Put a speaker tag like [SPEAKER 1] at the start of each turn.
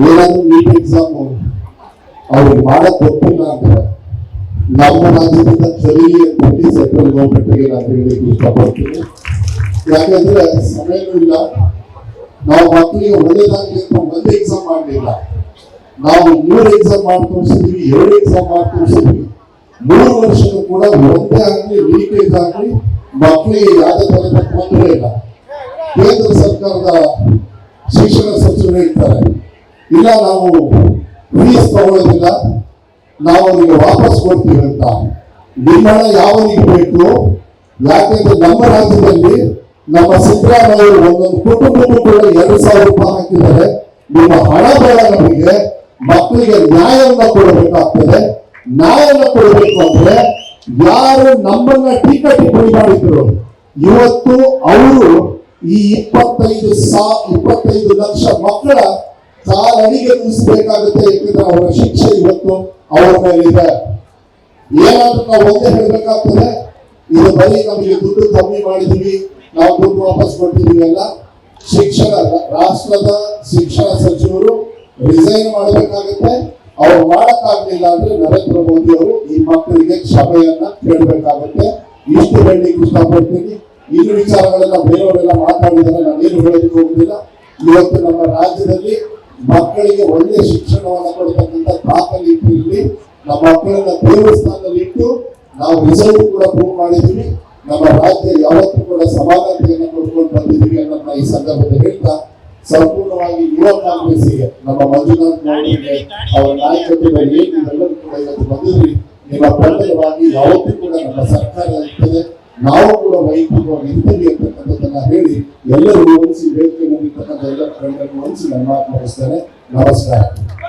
[SPEAKER 1] ಏನಾದ್ರೂ NEET exam ಅವ್ರಿಗೆ ಮಾಡಕ್ ಗೊತ್ತಿಲ್ಲ ಅಂದ್ರೆ ನಮ್ಮ ರಾಜ್ಯದಿಂದ ಕಲೀಲಿ ಅಂತ ಹೇಳಿ ಸೆಂಟ್ರಲ್ ಗೌರ್ಮೆಂಟ್ಗೆ ನಾನು ಹೇಳಲಿಕ್ಕೆ ಇಷ್ಟಪಡ್ತೀನಿ. ಯಾಕಂದ್ರೆ ಸಮಯನೂ ಇಲ್ಲ. ನಾವು ಮಕ್ಕಳಿಗೆ ಒಳ್ಳೇದಾಗ್ಲಿ ಅಂತ ಒಂದೇ ಎಕ್ಸಾಮ್ ಮಾಡಲಿಲ್ಲ, ನಾವು 3 ಎಕ್ಸಾಮ್ ಮಾಡಿ ತೋರಿಸಿದ್ವಿ, 2 ಎಕ್ಸಾಮ್ ಮಾಡಿ ತೋರಿಸಿದ್ವಿ. 3 ವರ್ಷನೂ ಕೂಡ ಒಂದೇ ಆಗ್ಲಿ ಲೀಕೇಜ್ ಆಗ್ಲಿ ಮಕ್ಕಳಿಗೆ ಯಾವುದೇ ತರಹದ ತೊಂದರೆ ಇಲ್ಲ. ಕೇಂದ್ರ ಸರ್ಕಾರದ ಶಿಕ್ಷಣ ಸಚಿವರು ಹೇಳ್ತಾರೆ, ಇಲ್ಲ ನಾವು ಫೀಸ್ ತಗೊಳ್ಳೋದಿಲ್ಲ, ನಾವು ಅವರಿಗೆ ವಾಪಸ್ ಕೊಡ್ತೀವಿ ಅಂತ. ನಿಮ್ಮ ಹಣ ಯಾವನಿಗೆ ಬೇಕು? ಯಾಕೆಂದ್ರೆ ನಮ್ಮ ರಾಜ್ಯದಲ್ಲಿ ನಮ್ಮ ಸಿದ್ದರಾಮಯ್ಯ ಒಂದೊಂದು ಕುಟುಂಬಕ್ಕೂ ಕೂಡ 2,000 ರೂಪಾಯಿ ಹಾಕಿದ್ದಾರೆ. ನಿಮ್ಮ ಹಣ ಬೇಡ, ನಮಗೆ ಮಕ್ಕಳಿಗೆ ನ್ಯಾಯವನ್ನು ಕೊಡಬೇಕಾಗ್ತದೆ. ನ್ಯಾಯವನ್ನು ಕೊಡಬೇಕು ಅಂದ್ರೆ ಯಾರು ನಮ್ಮನ್ನ ಟೀಕಾ ಟಿಪ್ಪಣಿ ಮಾಡಿದ್ರು, ಇವತ್ತು ಅವರು ಈ 25 ಲಕ್ಷ ಮಕ್ಕಳ ಕಾಲಡಿಗೆ ನಿಲ್ಲಿಸಬೇಕಾಗುತ್ತೆ. ಯಾಕಂದ್ರೆ ಅವರ ಶಿಕ್ಷೆ ಇವತ್ತು ಅವರ ಮೇಲಿದೆ. ಏನಾದ್ರೂ ನಾವು ಒಂದೇ ಹೇಳ್ಬೇಕಾಗ್ತದೆ, ಇದು ಬರೀ ನಮಗೆ ದುಡ್ಡು ಕಮ್ಮಿ ಮಾಡಿದೀವಿ, ನಾವು ದುಡ್ಡು ವಾಪಸ್ ಕೊಟ್ಟಿದೀವಿ ಅಲ್ಲ. ರಾಷ್ಟ್ರದ ಶಿಕ್ಷಣ ಸಚಿವರು ರಿಸೈನ್ ಮಾಡಬೇಕಾಗುತ್ತೆ. ಅವ್ರು ಮಾಡಕ್ಕಾಗ್ಲಿಲ್ಲ ಅಂದ್ರೆ ನರೇಂದ್ರ ಮೋದಿ ಅವರು ಈ ಮಕ್ಕಳಿಗೆ ಕ್ಷಮೆಯನ್ನ ಕೇಳಬೇಕಾಗುತ್ತೆ. ಇಷ್ಟು ಹೇಳಲಿಕ್ಕೆ ಇಷ್ಟಪಡ್ತೀನಿ. ಇನ್ನು ವಿಚಾರಗಳೆಲ್ಲ ಬೇರೆಯವರೆಲ್ಲ ಮಾತಾಡಿದರೆ ನಾನೇನು ಹೇಳೋದಕ್ಕೆ ಹೋಗುದಿಲ್ಲ. ಇವತ್ತು ನಮ್ಮ ರಾಜ್ಯದಲ್ಲಿ ಮಕ್ಕಳಿಗೆ ಒಳ್ಳೆಯ ಶಿಕ್ಷಣವನ್ನು ಕೊಡತಕ್ಕಂಥ ದಾಖಲೆಯಲ್ಲಿ ನಮ್ಮ ಮಕ್ಕಳನ್ನ ದೇವಸ್ಥಾನದಲ್ಲಿ ಇಟ್ಟು ನಾವು ರಿಸಲ್ಟ್ ಕೂಡ ಪ್ರೂವ್ ಮಾಡಿದೀವಿ. ನಮ್ಮ ರಾಜ್ಯ ಯಾವತ್ತೂ ಕೂಡ ಸಮಾನತೆಯನ್ನು ಕೊಡ್ಕೊಂಡು ಬಂದಿದ್ದೀವಿ ಅನ್ನೋದನ್ನ ಈ ಸಂದರ್ಭದಲ್ಲಿ ಹೇಳ್ತಾ, ಸಂಪೂರ್ಣವಾಗಿ ಯುವ ಕಾಂಗ್ರೆಸ್ಸಿಗೆ ನಮ್ಮ ಮಂಜುನಾಥ್ ಅವರಿಗೆ ಅವರ ನಾಯಕತ್ವದಲ್ಲಿ ನೀವೆಲ್ಲರೂ ಕೂಡ ಇವತ್ತು ಬಂದಿದ್ರಿ. ನಿಮ್ಮ ಬೆಂಬಲವಾಗಿ ಯಾವತ್ತೂ ಕೂಡ ನಮ್ಮ ಸರ್ಕಾರ ಇರ್ತದೆ, ನಾವು ಕೂಡ ವೈಯಕ್ತಿಕವಾಗಿ ಇರ್ತೀವಿ ಅಂತಕ್ಕಂಥದ್ದನ್ನ ಹೇಳಿ ಎಲ್ಲರೂ ಹೊಂದಿಸಿ ವೇದಿಕೆ ಮುಗಿತಕ್ಕಂಥ ಎಲ್ಲ ಕಡೆಗಳನ್ನು ಹೊಂದಿಸಿ ನನ್ನ ಮಾತು ಮುಗಿಸ್ತೇನೆ. ನಮಸ್ಕಾರ.